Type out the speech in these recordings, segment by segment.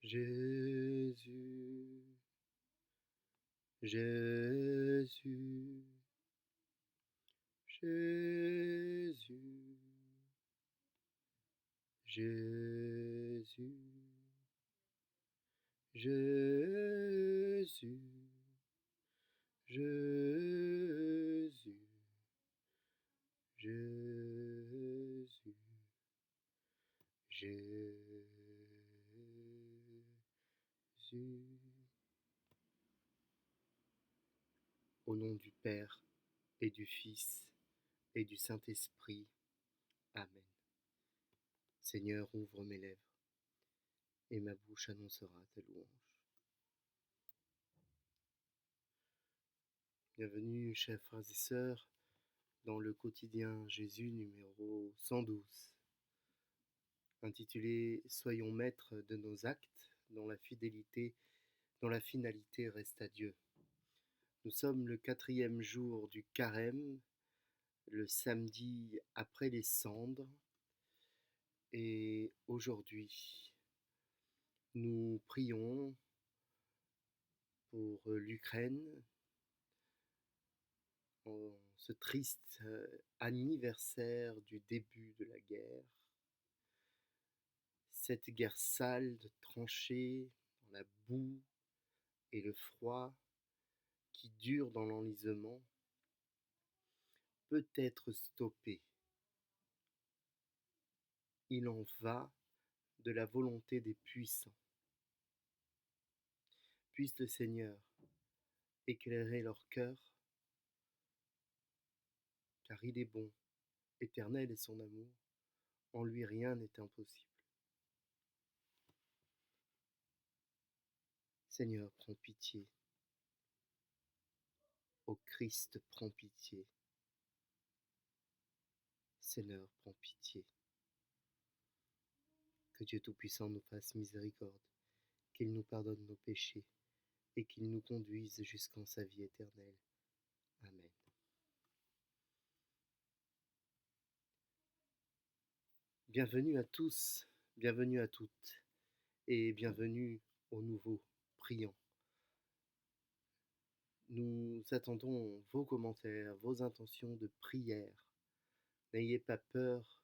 Jésus, Jésus, Jésus, Jésus, Jésus, Jésus, Jésus, Jésus. Au nom du Père et du Fils et du Saint-Esprit. Amen. Seigneur, ouvre mes lèvres, et ma bouche annoncera ta louange. Bienvenue, chers frères et sœurs, dans le quotidien Jésus numéro 112, intitulé « Soyons maîtres de nos actes, dont la finalité reste à Dieu ». Nous sommes le 4e jour du Carême, le samedi après les cendres, et aujourd'hui, nous prions pour l'Ukraine en ce triste anniversaire du début de la guerre. Cette guerre sale, tranchée dans la boue et le froid, qui dure dans l'enlisement, peut être stoppée. Il en va de la volonté des puissants. Puisse le Seigneur éclairer leur cœur, car il est bon, éternel est son amour, en lui rien n'est impossible. Seigneur, prends pitié. Ô Christ, prends pitié. Seigneur, prends pitié. Que Dieu Tout-Puissant nous fasse miséricorde, qu'il nous pardonne nos péchés et qu'il nous conduise jusqu'en sa vie éternelle. Amen. Bienvenue à tous, bienvenue à toutes, et bienvenue aux nouveaux priants. Nous attendons vos commentaires, vos intentions de prière. N'ayez pas peur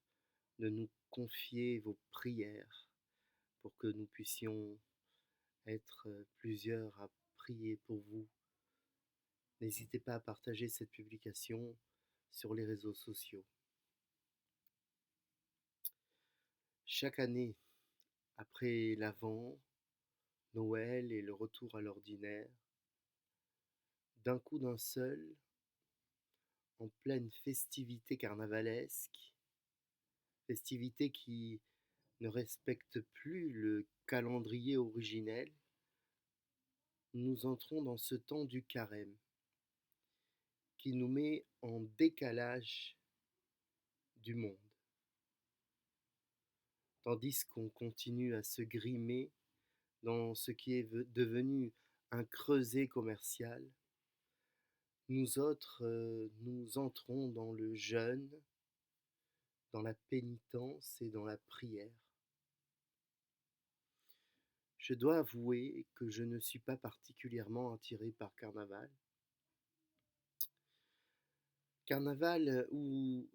de nous confier vos prières pour que nous puissions être plusieurs à prier pour vous. N'hésitez pas à partager cette publication sur les réseaux sociaux. Chaque année, après l'Avent, Noël et le retour à l'ordinaire, d'un coup d'un seul, en pleine festivité carnavalesque, festivité qui ne respecte plus le calendrier originel, nous entrons dans ce temps du carême, qui nous met en décalage du monde. Tandis qu'on continue à se grimer dans ce qui est devenu un creuset commercial, nous autres, nous entrons dans le jeûne, dans la pénitence et dans la prière. Je dois avouer que je ne suis pas particulièrement attiré par Carnaval. Carnaval où,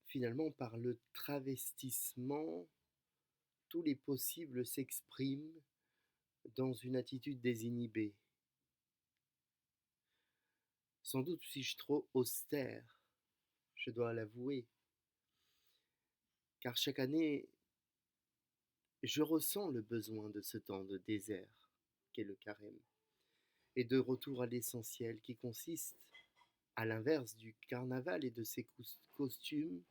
finalement, par le travestissement, tous les possibles s'expriment dans une attitude désinhibée. Sans doute suis-je trop austère, je dois l'avouer, car chaque année, je ressens le besoin de ce temps de désert qu'est le carême, et de retour à l'essentiel qui consiste, à l'inverse du carnaval et de ses costumes,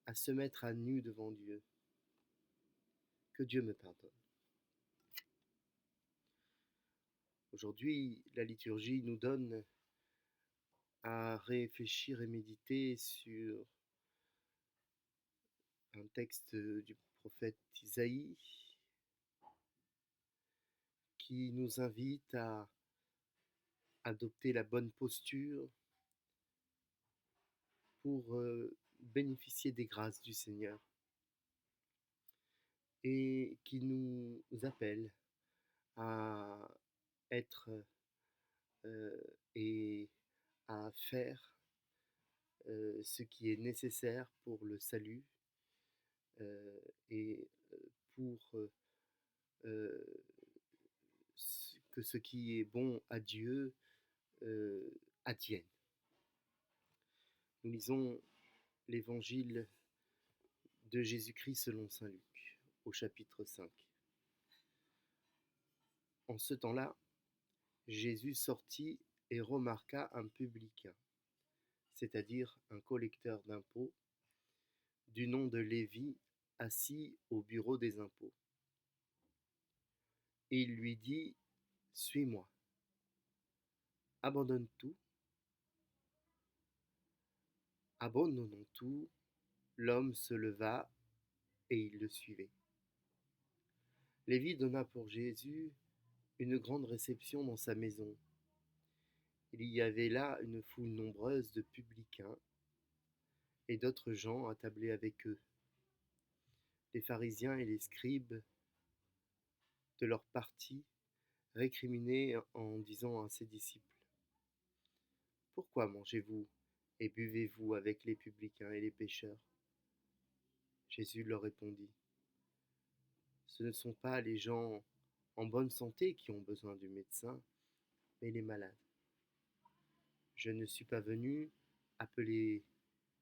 à se mettre à nu devant Dieu. Que Dieu me pardonne. Aujourd'hui, la liturgie nous donne à réfléchir et méditer sur un texte du prophète Isaïe qui nous invite à adopter la bonne posture pour bénéficier des grâces du Seigneur. et qui nous appelle à être et à faire ce qui est nécessaire pour le salut et pour euh, que ce qui est bon à Dieu euh, advienne. Nous lisons l'évangile de Jésus-Christ selon saint Luc, au chapitre 5. En ce temps-là, Jésus sortit et remarqua un publicain, c'est-à-dire un collecteur d'impôts, du nom de Lévi, assis au bureau des impôts. Et il lui dit, suis-moi. Abandonne tout. Abandonnons tout. L'homme se leva et il le suivait. Lévi donna pour Jésus une grande réception dans sa maison. Il y avait là une foule nombreuse de publicains et d'autres gens attablés avec eux. Les pharisiens et les scribes de leur parti récriminaient en disant à ses disciples, pourquoi mangez-vous et buvez-vous avec les publicains et les pécheurs? Jésus leur répondit, ce ne sont pas les gens en bonne santé qui ont besoin du médecin, mais les malades. Je ne suis pas venu appeler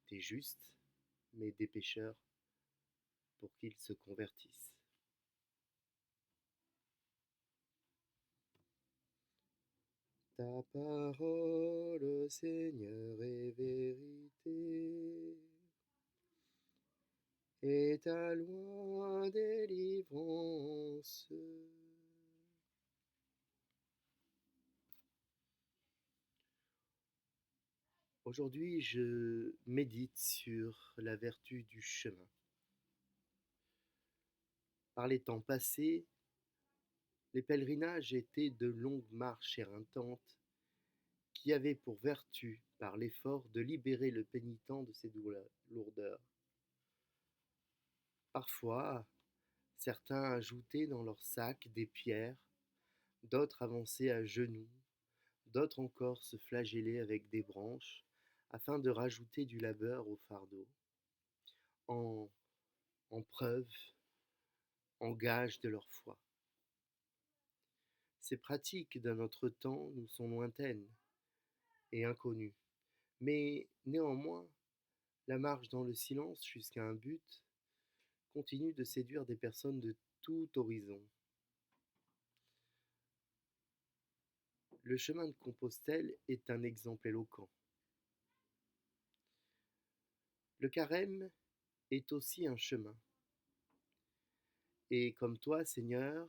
des justes, mais des pécheurs pour qu'ils se convertissent. Ta parole, Seigneur, est vérité, et ta loi délivrance. Aujourd'hui, je médite sur la vertu du chemin. Par les temps passés, les pèlerinages étaient de longues marches éreintantes qui avaient pour vertu, par l'effort, de libérer le pénitent de ses lourdeurs. Parfois, certains ajoutaient dans leurs sacs des pierres, d'autres avançaient à genoux, d'autres encore se flagellaient avec des branches, afin de rajouter du labeur au fardeau, en, en preuve, en gage de leur foi. Ces pratiques d'un autre temps nous sont lointaines et inconnues, mais néanmoins, la marche dans le silence jusqu'à un but continue de séduire des personnes de tout horizon. Le chemin de Compostelle est un exemple éloquent. Le carême est aussi un chemin. Et comme toi, Seigneur,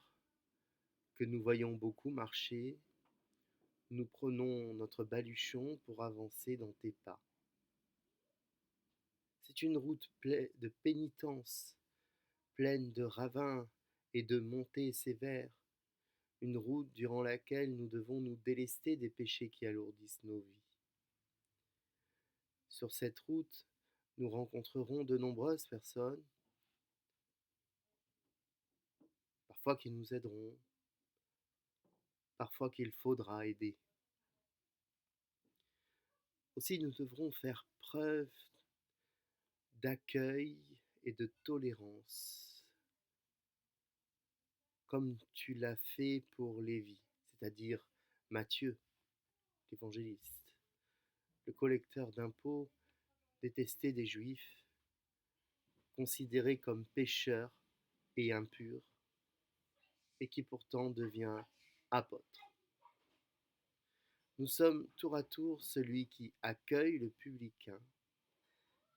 que nous voyons beaucoup marcher, nous prenons notre baluchon pour avancer dans tes pas. C'est une route de pénitence, pleine de ravins et de montées sévères, une route durant laquelle nous devons nous délester des péchés qui alourdissent nos vies. Sur cette route, nous rencontrerons de nombreuses personnes, parfois qui nous aideront, parfois qu'il faudra aider. Aussi, nous devrons faire preuve d'accueil et de tolérance, comme tu l'as fait pour Lévi, c'est-à-dire Matthieu, l'évangéliste, le collecteur d'impôts détesté des Juifs, considéré comme pécheur et impur, et qui pourtant devient apôtre. Nous sommes tour à tour celui qui accueille le publicain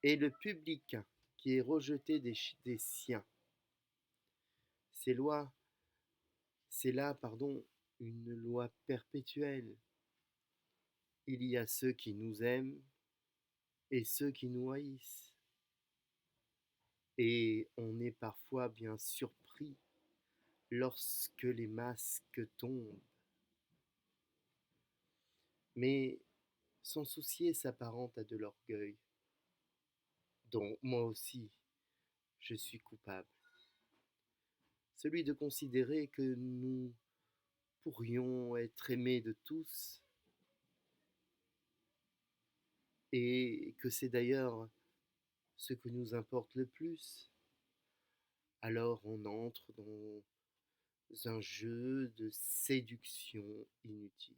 et le publicain qui est rejeté des siens. C'est là, une loi perpétuelle. Il y a ceux qui nous aiment et ceux qui nous haïssent. Et on est parfois bien surpris lorsque les masques tombent. Mais s'en soucier s'apparente à de l'orgueil, dont moi aussi je suis coupable. celui de considérer que nous pourrions être aimés de tous et que c'est d'ailleurs ce que nous importe le plus, alors on entre dans un jeu de séduction inutile.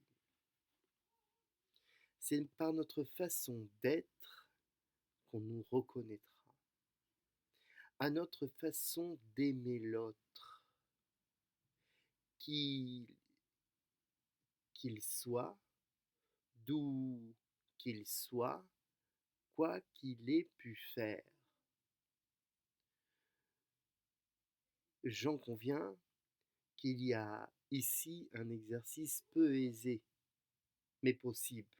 C'est par notre façon d'être qu'on nous reconnaîtra, à notre façon d'aimer l'autre, qu'il soit, d'où qu'il soit, quoi qu'il ait pu faire. J'en conviens qu'il y a ici un exercice peu aisé, mais possible,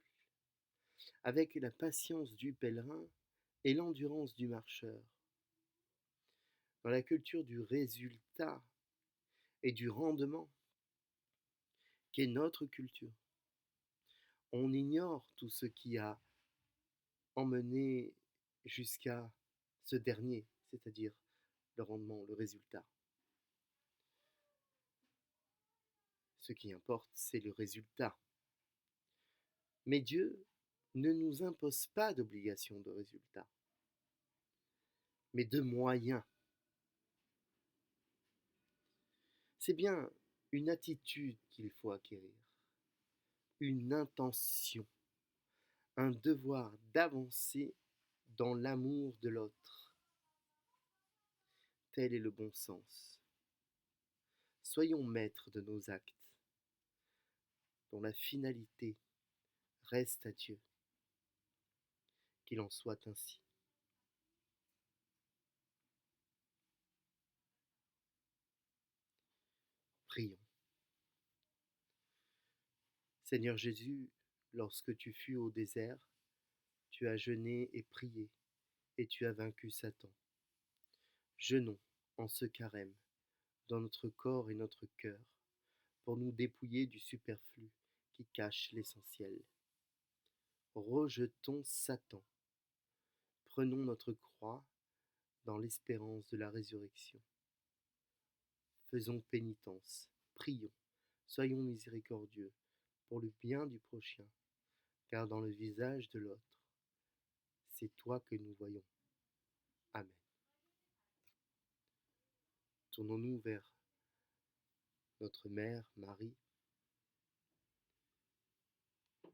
avec la patience du pèlerin et l'endurance du marcheur. Dans la culture du résultat et du rendement, qu'est notre culture, on ignore tout ce qui a emmené jusqu'à ce dernier, c'est-à-dire le rendement, le résultat. Ce qui importe, c'est le résultat. Mais Dieu ne nous impose pas d'obligation de résultat, mais de moyens. C'est bien une attitude qu'il faut acquérir, une intention, un devoir d'avancer dans l'amour de l'autre. Tel est le bon sens. Soyons maîtres de nos actes, dont la finalité reste à Dieu. Qu'il en soit ainsi. Prions. Seigneur Jésus, lorsque tu fus au désert, tu as jeûné et prié, et tu as vaincu Satan. Jeûnons en ce carême, dans notre corps et notre cœur, pour nous dépouiller du superflu qui cache l'essentiel. Rejetons Satan. Prenons notre croix dans l'espérance de la résurrection. Faisons pénitence, prions, soyons miséricordieux pour le bien du prochain, car dans le visage de l'autre, c'est toi que nous voyons. Amen. Tournons-nous vers notre Mère, Marie.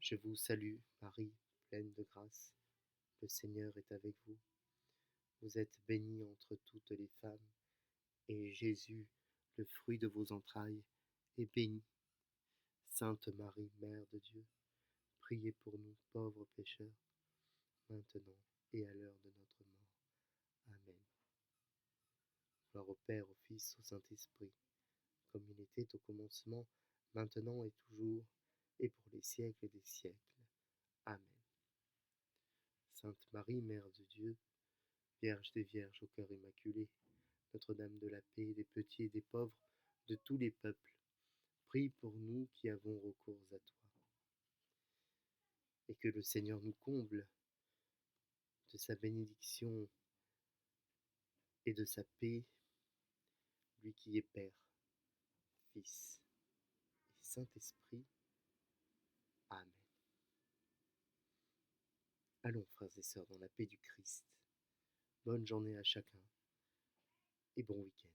Je vous salue, Marie, pleine de grâce. Le Seigneur est avec vous. Vous êtes bénie entre toutes les femmes, et Jésus, le fruit de vos entrailles, est béni. Sainte Marie, Mère de Dieu, priez pour nous pauvres pécheurs, maintenant et à l'heure de notre mort. Amen. Gloire au Père, au Fils, au Saint-Esprit, comme il était au commencement, maintenant et toujours, et pour les siècles des siècles. Amen. Sainte Marie, Mère de Dieu, Vierge des Vierges au cœur immaculé, Notre-Dame de la paix, des petits et des pauvres, de tous les peuples, prie pour nous qui avons recours à toi. Et que le Seigneur nous comble de sa bénédiction et de sa paix, lui qui est Père, Fils et Saint-Esprit. Amen. Allons, frères et sœurs, dans la paix du Christ. Bonne journée à chacun et bon week-end.